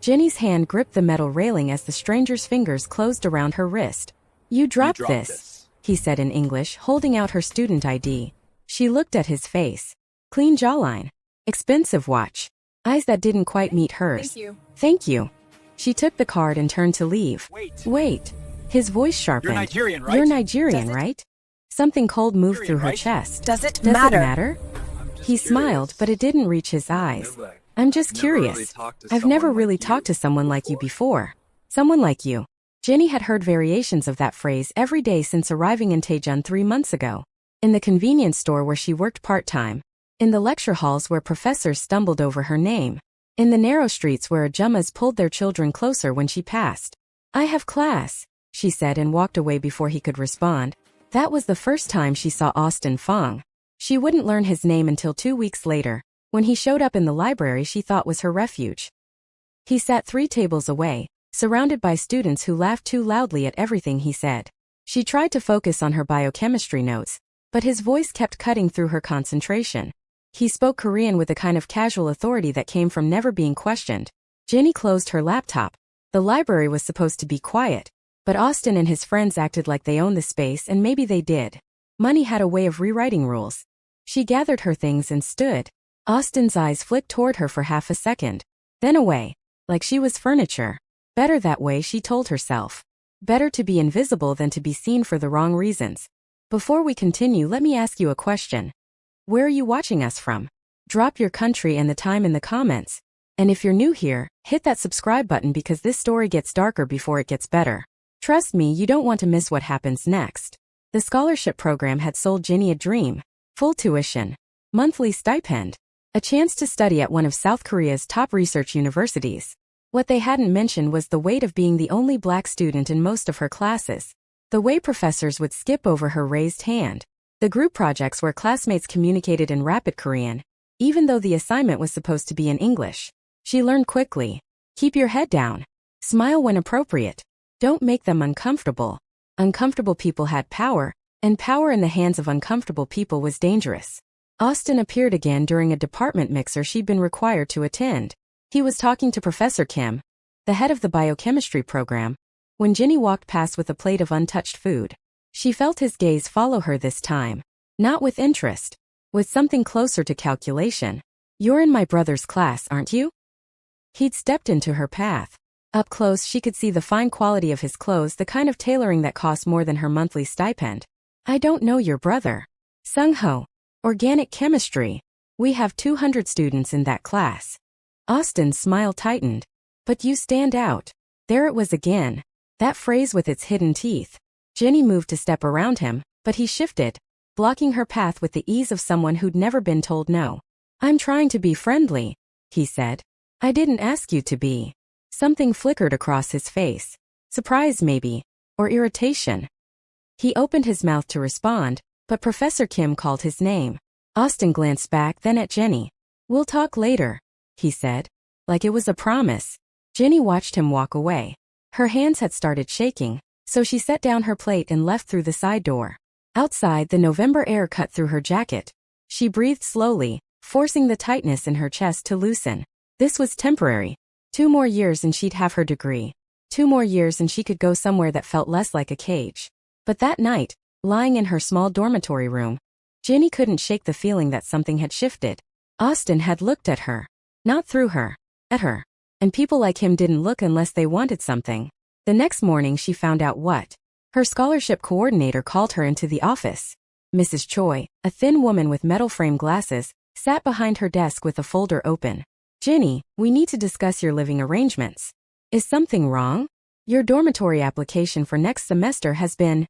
Jenny's hand gripped the metal railing as the stranger's fingers closed around her wrist. "You dropped this," he said in English, holding out her student ID. She looked at his face. Clean jawline. Expensive watch. Eyes that didn't quite meet hers. Thank you. Thank you. She took the card and turned to leave. Wait. His voice sharpened. You're Nigerian, right? You're Nigerian, right? Something cold moved through her chest. Does it Does matter? it matter? He smiled, but it didn't reach his eyes. I'm just curious. I've never really talked to someone like you before. Someone like you. Jenny had heard variations of that phrase every day since arriving in Daejeon 3 months ago. In the convenience store where she worked part-time. In the lecture halls where professors stumbled over her name. In the narrow streets where ajummas pulled their children closer when she passed. "I have class," she said and walked away before he could respond. That was the first time she saw Austin Fang. She wouldn't learn his name until 2 weeks later, when he showed up in the library she thought was her refuge. He sat 3 tables away, surrounded by students who laughed too loudly at everything he said. She tried to focus on her biochemistry notes, but his voice kept cutting through her concentration. He spoke Korean with a kind of casual authority that came from never being questioned. Jenny closed her laptop. The library was supposed to be quiet, but Austin and his friends acted like they owned the space, and maybe they did. Money had a way of rewriting rules. She gathered her things and stood. Austin's eyes flicked toward her for half a second, then away, like she was furniture. Better that way, she told herself. Better to be invisible than to be seen for the wrong reasons. Before we continue, let me ask you a question. Where are you watching us from? Drop your country and the time in the comments. And if you're new here, hit that subscribe button because this story gets darker before it gets better. Trust me, you don't want to miss what happens next. The scholarship program had sold Jenny a dream. Full tuition. Monthly stipend. A chance to study at one of South Korea's top research universities. What they hadn't mentioned was the weight of being the only black student in most of her classes. The way professors would skip over her raised hand. The group projects where classmates communicated in rapid Korean, even though the assignment was supposed to be in English. She learned quickly. Keep your head down. Smile when appropriate. Don't make them uncomfortable. Uncomfortable people had power, and power in the hands of uncomfortable people was dangerous. Austin appeared again during a department mixer she'd been required to attend. He was talking to Professor Kim, the head of the biochemistry program, when Jenny walked past with a plate of untouched food. She felt his gaze follow her this time. Not with interest. With something closer to calculation. "You're in my brother's class, aren't you?" He'd stepped into her path. Up close she could see the fine quality of his clothes, the kind of tailoring that cost more than her monthly stipend. "I don't know your brother." "Sung-ho. Organic chemistry. We have 200 students in that class." Austin's smile tightened. "But you stand out." There it was again. That phrase with its hidden teeth. Jenny moved to step around him, but he shifted, blocking her path with the ease of someone who'd never been told no. "I'm trying to be friendly," he said. "I didn't ask you to be." Something flickered across his face. Surprise maybe, or irritation. He opened his mouth to respond, but Professor Kim called his name. Austin glanced back, then at Jenny. "We'll talk later," he said, like it was a promise. Jenny watched him walk away. Her hands had started shaking, so she set down her plate and left through the side door. Outside, the November air cut through her jacket. She breathed slowly, forcing the tightness in her chest to loosen. This was temporary. 2 more years and she'd have her degree. 2 more years and she could go somewhere that felt less like a cage. But that night, lying in her small dormitory room, Jenny couldn't shake the feeling that something had shifted. Austin had looked at her. Not through her. At her. And people like him didn't look unless they wanted something. The next morning she found out what. Her scholarship coordinator called her into the office. Mrs. Choi, a thin woman with metal frame glasses, sat behind her desk with a folder open. "Jenny, we need to discuss your living arrangements. Is something wrong? Your dormitory application for next semester has been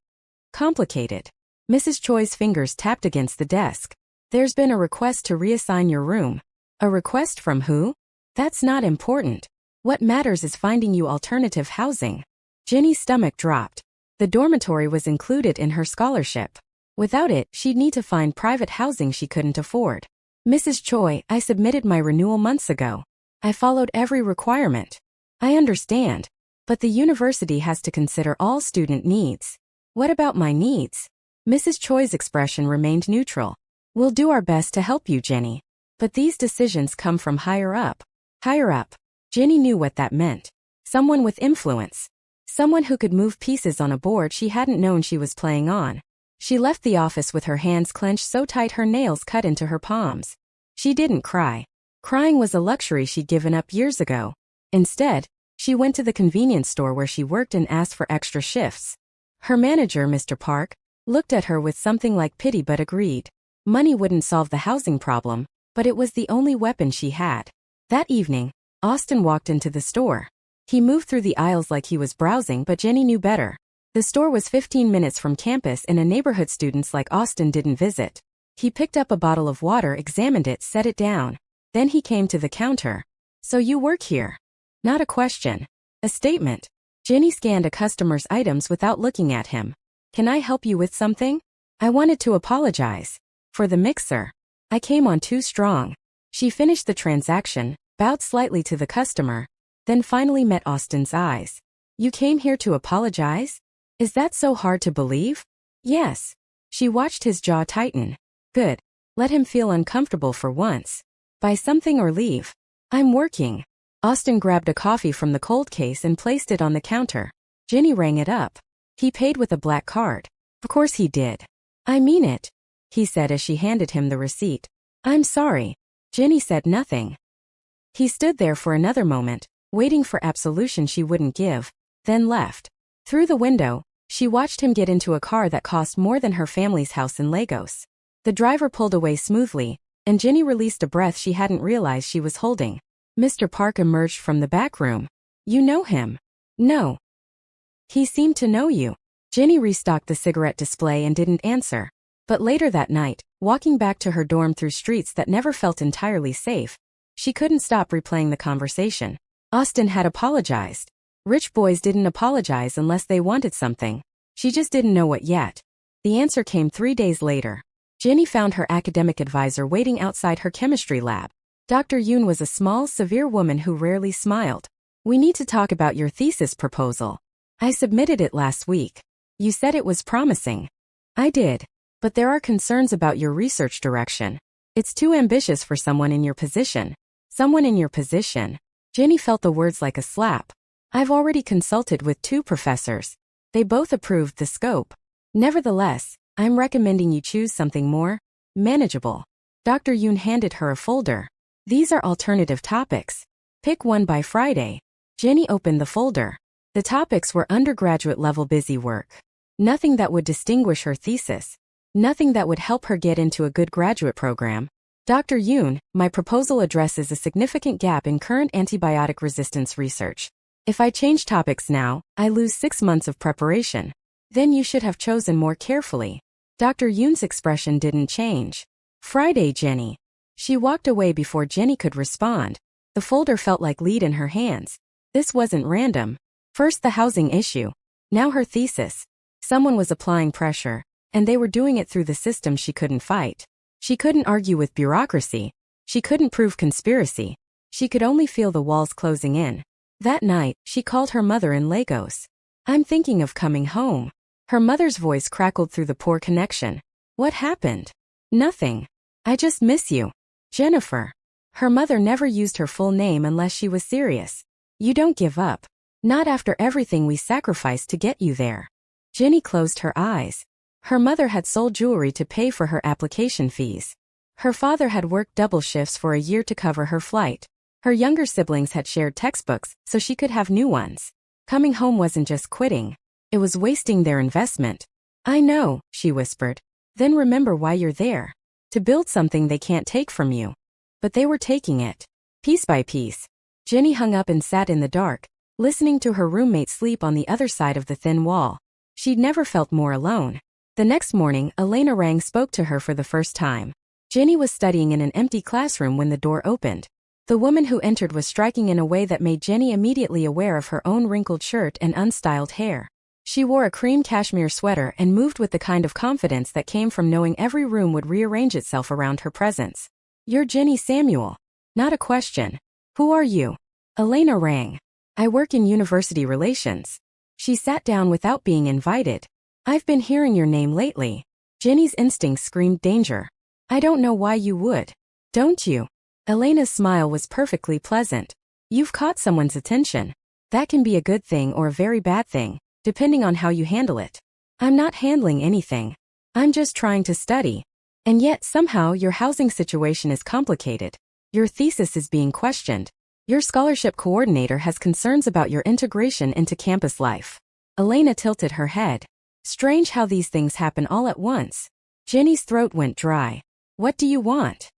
complicated." Mrs. Choi's fingers tapped against the desk. "There's been a request to reassign your room." "A request from who?" "That's not important. What matters is finding you alternative housing." Jenny's stomach dropped. The dormitory was included in her scholarship. Without it, she'd need to find private housing she couldn't afford. "Mrs. Choi, I submitted my renewal months ago. I followed every requirement." "I understand. But the university has to consider all student needs." "What about my needs?" Mrs. Choi's expression remained neutral. "We'll do our best to help you, Jenny. But these decisions come from higher up." "Higher up?" Jenny knew what that meant. Someone with influence. Someone who could move pieces on a board she hadn't known she was playing on. She left the office with her hands clenched so tight her nails cut into her palms. She didn't cry. Crying was a luxury she'd given up years ago. Instead, she went to the convenience store where she worked and asked for extra shifts. Her manager, Mr. Park, looked at her with something like pity but agreed. Money wouldn't solve the housing problem, but it was the only weapon she had. That evening, Austin walked into the store. He moved through the aisles like he was browsing, but Jenny knew better. The store was 15 minutes from campus in a neighborhood students like Austin didn't visit. He picked up a bottle of water, examined it, set it down. Then he came to the counter. "So you work here?" Not a question. A statement. Jenny scanned a customer's items without looking at him. "Can I help you with something?" "I wanted to apologize. For the mixer. I came on too strong." She finished the transaction, bowed slightly to the customer, then finally met Austin's eyes. "You came here to apologize? Is that so hard to believe?" "Yes." She watched his jaw tighten. "Good. Let him feel uncomfortable for once. Buy something or leave." "I'm working." Austin grabbed a coffee from the cold case and placed it on the counter. Jenny rang it up. "He paid with a black card." "Of course he did." "I mean it," he said as she handed him the receipt. "I'm sorry." Jenny said nothing. He stood there for another moment, waiting for absolution she wouldn't give, then left. Through the window, she watched him get into a car that cost more than her family's house in Lagos. The driver pulled away smoothly, and Jenny released a breath she hadn't realized she was holding. Mr. Park emerged from the back room. "You know him?" "No." "He seemed to know you." Jenny restocked the cigarette display and didn't answer. But later that night, walking back to her dorm through streets that never felt entirely safe, she couldn't stop replaying the conversation. Austin had apologized. Rich boys didn't apologize unless they wanted something. She just didn't know what yet. The answer came 3 days later. Jenny found her academic advisor waiting outside her chemistry lab. Dr. Yoon was a small, severe woman who rarely smiled. "We need to talk about your thesis proposal. I submitted it last week. You said it was promising." "I did. But there are concerns about your research direction. It's too ambitious for someone in your position." "Someone in your position?" Jenny felt the words like a slap. "I've already consulted with 2 professors. They both approved the scope. Nevertheless, I'm recommending you choose something more manageable." Dr. Yoon handed her a folder. "These are alternative topics. Pick one by Friday." Jenny opened the folder. The topics were undergraduate-level busy work. Nothing that would distinguish her thesis. Nothing that would help her get into a good graduate program. "Dr. Yoon, my proposal addresses a significant gap in current antibiotic resistance research. If I change topics now, I lose 6 months of preparation. Then you should have chosen more carefully." Dr. Yoon's expression didn't change. "Friday, Jenny." She walked away before Jenny could respond. The folder felt like lead in her hands. This wasn't random. First the housing issue. Now her thesis. Someone was applying pressure, and they were doing it through the system she couldn't fight. She couldn't argue with bureaucracy. She couldn't prove conspiracy. She could only feel the walls closing in. That night, she called her mother in Lagos. "I'm thinking of coming home." Her mother's voice crackled through the poor connection. "What happened?" "Nothing. I just miss you. Jennifer." Her mother never used her full name unless she was serious. "You don't give up. Not after everything we sacrificed to get you there." Jenny closed her eyes. Her mother had sold jewelry to pay for her application fees. Her father had worked double shifts for a year to cover her flight. Her younger siblings had shared textbooks so she could have new ones. Coming home wasn't just quitting. It was wasting their investment. "I know," she whispered. "Then remember why you're there. To build something they can't take from you." But they were taking it. Piece by piece. Jenny hung up and sat in the dark, listening to her roommate sleep on the other side of the thin wall. She'd never felt more alone. The next morning, Elena Rang spoke to her for the first time. Jenny was studying in an empty classroom when the door opened. The woman who entered was striking in a way that made Jenny immediately aware of her own wrinkled shirt and unstyled hair. She wore a cream cashmere sweater and moved with the kind of confidence that came from knowing every room would rearrange itself around her presence. "You're Jenny Samuel." "Not a question." "Who are you?" "Elena Rang. I work in university relations." She sat down without being invited. "I've been hearing your name lately." Jenny's instincts screamed danger. "I don't know why you would." "Don't you?" Elena's smile was perfectly pleasant. You've caught someone's attention. That can be a good thing or a very bad thing, depending on how you handle it. I'm not handling anything. I'm just trying to study. And yet somehow your housing situation is complicated. Your thesis is being questioned. Your scholarship coordinator has concerns about your integration into campus life. Elena tilted her head. Strange how these things happen all at once. Jenny's throat went dry. What do you want?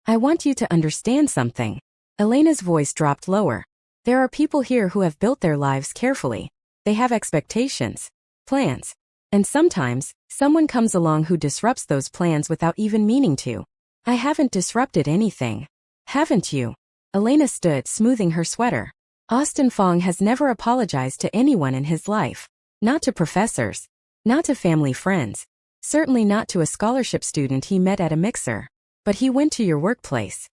I want you to understand something. Elena's voice dropped lower. There are people here who have built their lives carefully. They have expectations, plans. And sometimes, someone comes along who disrupts those plans without even meaning to. I haven't disrupted anything. Haven't you? Elena stood, smoothing her sweater. Austin Fang has never apologized to anyone in his life. Not to professors. Not to family friends. Certainly not to a scholarship student he met at a mixer. But he went to your workplace.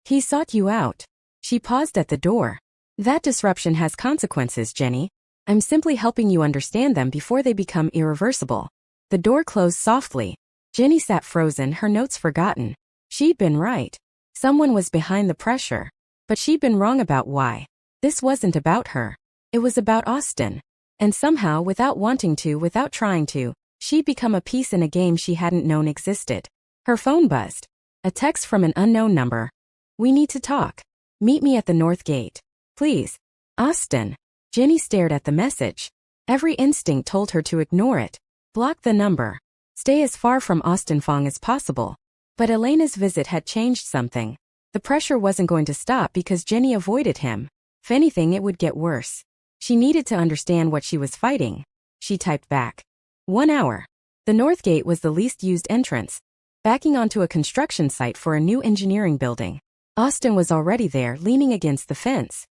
He sought you out. She paused at the door. That disruption has consequences, Jenny. I'm simply helping you understand them before they become irreversible. The door closed softly. Jenny sat frozen, her notes forgotten. She'd been right. Someone was behind the pressure. But she'd been wrong about why. This wasn't about her. It was about Austin. And somehow, without wanting to, without trying to, she'd become a piece in a game she hadn't known existed. Her phone buzzed. A text from an unknown number. We need to talk. Meet me at the North Gate. Please. Austin. Jenny stared at the message. Every instinct told her to ignore it. Block the number. Stay as far from Austin Fang as possible. But Elena's visit had changed something. The pressure wasn't going to stop because Jenny avoided him. If anything, it would get worse. She needed to understand what she was fighting. She typed back. 1 hour. The North Gate was the least used entrance, backing onto a construction site for a new engineering building. Austin was already there, leaning against the fence.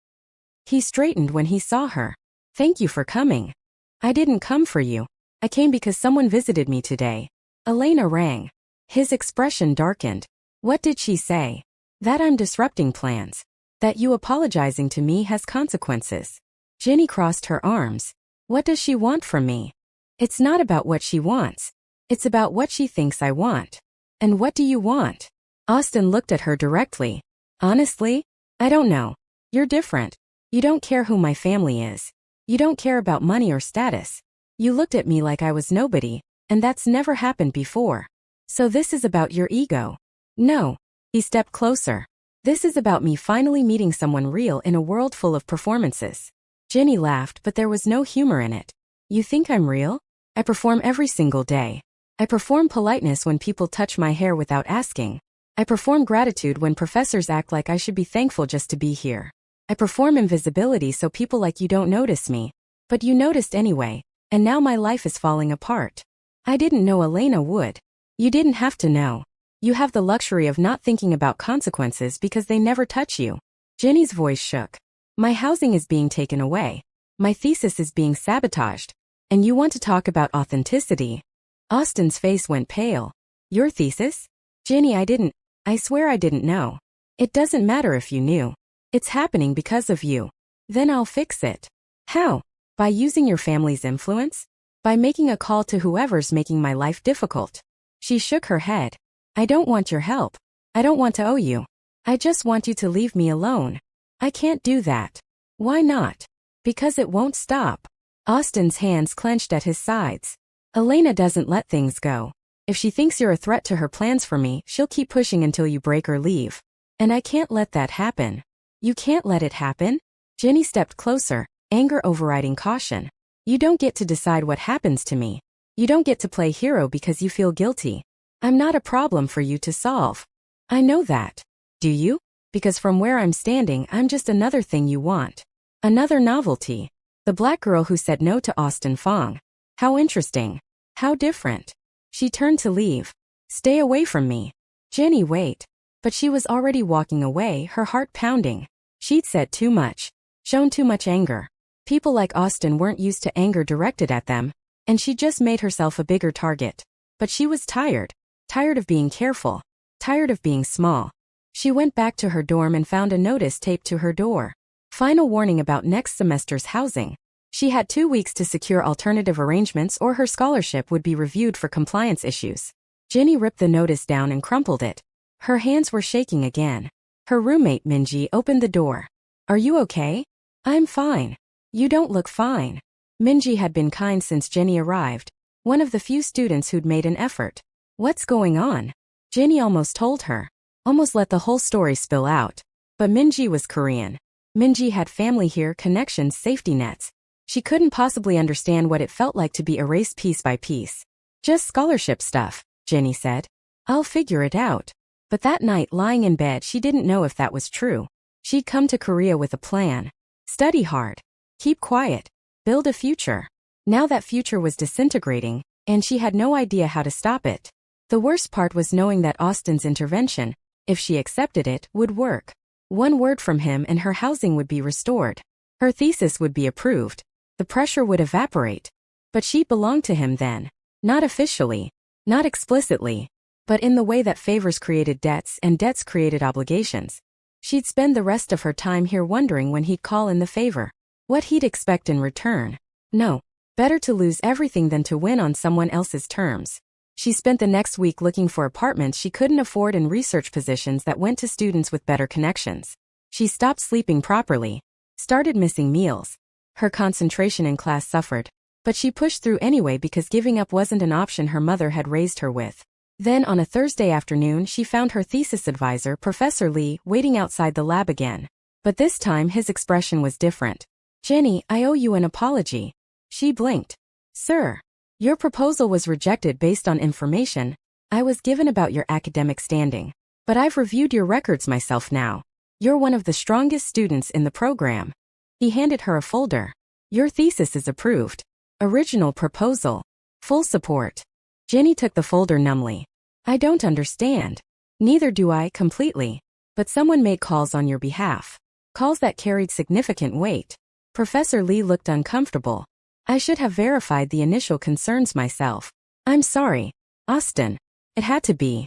He straightened when he saw her. Thank you for coming. I didn't come for you. I came because someone visited me today. Elena rang. His expression darkened. What did she say? That I'm disrupting plans. That you apologizing to me has consequences. Jenny crossed her arms. What does she want from me? It's not about what she wants. It's about what she thinks I want. And what do you want? Austin looked at her directly. Honestly? I don't know. You're different. You don't care who my family is. You don't care about money or status. You looked at me like I was nobody, and that's never happened before. So this is about your ego. No. He stepped closer. This is about me finally meeting someone real in a world full of performances. Jenny laughed, but there was no humor in it. You think I'm real? I perform every single day. I perform politeness when people touch my hair without asking. I perform gratitude when professors act like I should be thankful just to be here. I perform invisibility so people like you don't notice me. But you noticed anyway, and now my life is falling apart. I didn't know Elena would. You didn't have to know. You have the luxury of not thinking about consequences because they never touch you. Jenny's voice shook. My housing is being taken away. My thesis is being sabotaged. And you want to talk about authenticity? Austin's face went pale. Your thesis? Jenny, I swear I didn't know. It doesn't matter if you knew. It's happening because of you. Then I'll fix it. How? By using your family's influence? By making a call to whoever's making my life difficult. She shook her head. I don't want your help. I don't want to owe you. I just want you to leave me alone. I can't do that. Why not? Because it won't stop. Austin's hands clenched at his sides. Elena doesn't let things go. If she thinks you're a threat to her plans for me, she'll keep pushing until you break or leave. And I can't let that happen. You can't let it happen? Jenny stepped closer, anger overriding caution. You don't get to decide what happens to me. You don't get to play hero because you feel guilty. I'm not a problem for you to solve. I know that. Do you? Because from where I'm standing, I'm just another thing you want. Another novelty. The black girl who said no to Austin Fang. How interesting. How different. She turned to leave. Stay away from me. Jenny, wait. But she was already walking away, her heart pounding. She'd said too much. Shown too much anger. People like Austin weren't used to anger directed at them, and she just made herself a bigger target. But she was tired. Tired of being careful. Tired of being small. She went back to her dorm and found a notice taped to her door. Final warning about next semester's housing. She had 2 weeks to secure alternative arrangements or her scholarship would be reviewed for compliance issues. Jenny ripped the notice down and crumpled it. Her hands were shaking again. Her roommate Minji opened the door. Are you okay? I'm fine. You don't look fine. Minji had been kind since Jenny arrived, one of the few students who'd made an effort. What's going on? Jenny almost told her. Almost let the whole story spill out. But Minji was Korean. Minji had family here, connections, safety nets. She couldn't possibly understand what it felt like to be erased piece by piece. Just scholarship stuff, Jenny said. I'll figure it out. But that night, lying in bed, she didn't know if that was true. She'd come to Korea with a plan. Study hard. Keep quiet. Build a future. Now that future was disintegrating, and she had no idea how to stop it. The worst part was knowing that Austin's intervention, if she accepted it, would work. One word from him and her housing would be restored. Her thesis would be approved. The pressure would evaporate. But she belonged to him then. Not officially. Not explicitly. But in the way that favors created debts and debts created obligations. She'd spend the rest of her time here wondering when he'd call in the favor. What he'd expect in return. No. Better to lose everything than to win on someone else's terms. She spent the next week looking for apartments she couldn't afford and research positions that went to students with better connections. She stopped sleeping properly. Started missing meals. Her concentration in class suffered. But she pushed through anyway because giving up wasn't an option her mother had raised her with. Then on a Thursday afternoon she found her thesis advisor, Professor Lee, waiting outside the lab again. But this time his expression was different. Jenny, I owe you an apology. She blinked. Sir, your proposal was rejected based on information I was given about your academic standing. But I've reviewed your records myself now. You're one of the strongest students in the program. He handed her a folder. Your thesis is approved. Original proposal. Full support. Jenny took the folder numbly. I don't understand. Neither do I completely. But someone made calls on your behalf. Calls that carried significant weight. Professor Lee looked uncomfortable. I should have verified the initial concerns myself. I'm sorry, Austin. It had to be.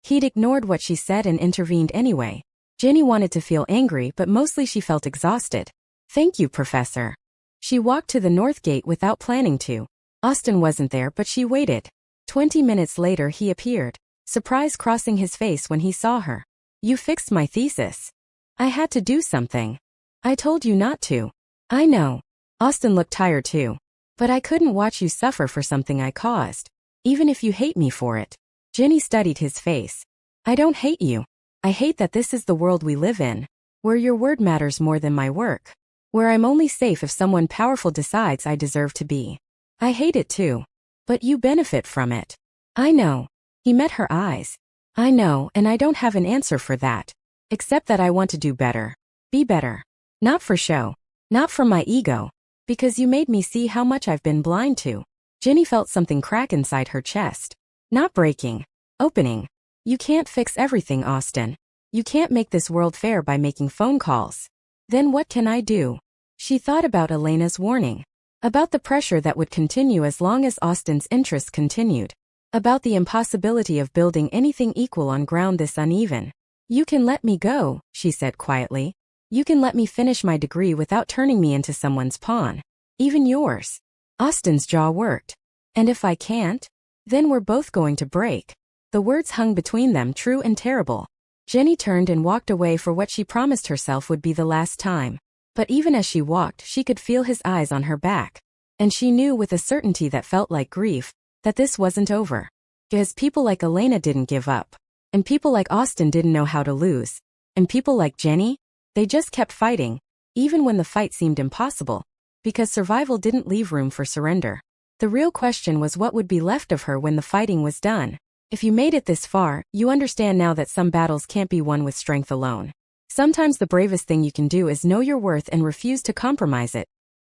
He'd ignored what she said and intervened anyway. Jenny wanted to feel angry, but mostly she felt exhausted. Thank you, Professor. She walked to the north gate without planning to. Austin wasn't there, but she waited. 20 minutes later he appeared, surprise crossing his face when he saw her. You fixed my thesis. I had to do something. I told you not to. I know. Austin looked tired too. But I couldn't watch you suffer for something I caused. Even if you hate me for it. Jenny studied his face. I don't hate you. I hate that this is the world we live in. Where your word matters more than my work. Where I'm only safe if someone powerful decides I deserve to be. I hate it too. But you benefit from it. I know. He met her eyes. I know, and I don't have an answer for that. Except that I want to do better. Be better. Not for show. Not from my ego. Because you made me see how much I've been blind to. Jenny felt something crack inside her chest. Not breaking. Opening. You can't fix everything, Austin. You can't make this world fair by making phone calls. Then what can I do? She thought about Elena's warning. About the pressure that would continue as long as Austin's interests continued. About the impossibility of building anything equal on ground this uneven. You can let me go, she said quietly. You can let me finish my degree without turning me into someone's pawn. Even yours. Austin's jaw worked. And if I can't? Then we're both going to break. The words hung between them, true and terrible. Jenny turned and walked away for what she promised herself would be the last time. But even as she walked, she could feel his eyes on her back. And she knew with a certainty that felt like grief, that this wasn't over. Because people like Elena didn't give up. And people like Austin didn't know how to lose. And people like Jenny? They just kept fighting, even when the fight seemed impossible, because survival didn't leave room for surrender. The real question was what would be left of her when the fighting was done. If you made it this far, you understand now that some battles can't be won with strength alone. Sometimes the bravest thing you can do is know your worth and refuse to compromise it,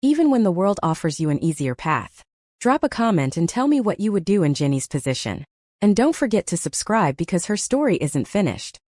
even when the world offers you an easier path. Drop a comment and tell me what you would do in Jenny's position. And don't forget to subscribe because her story isn't finished.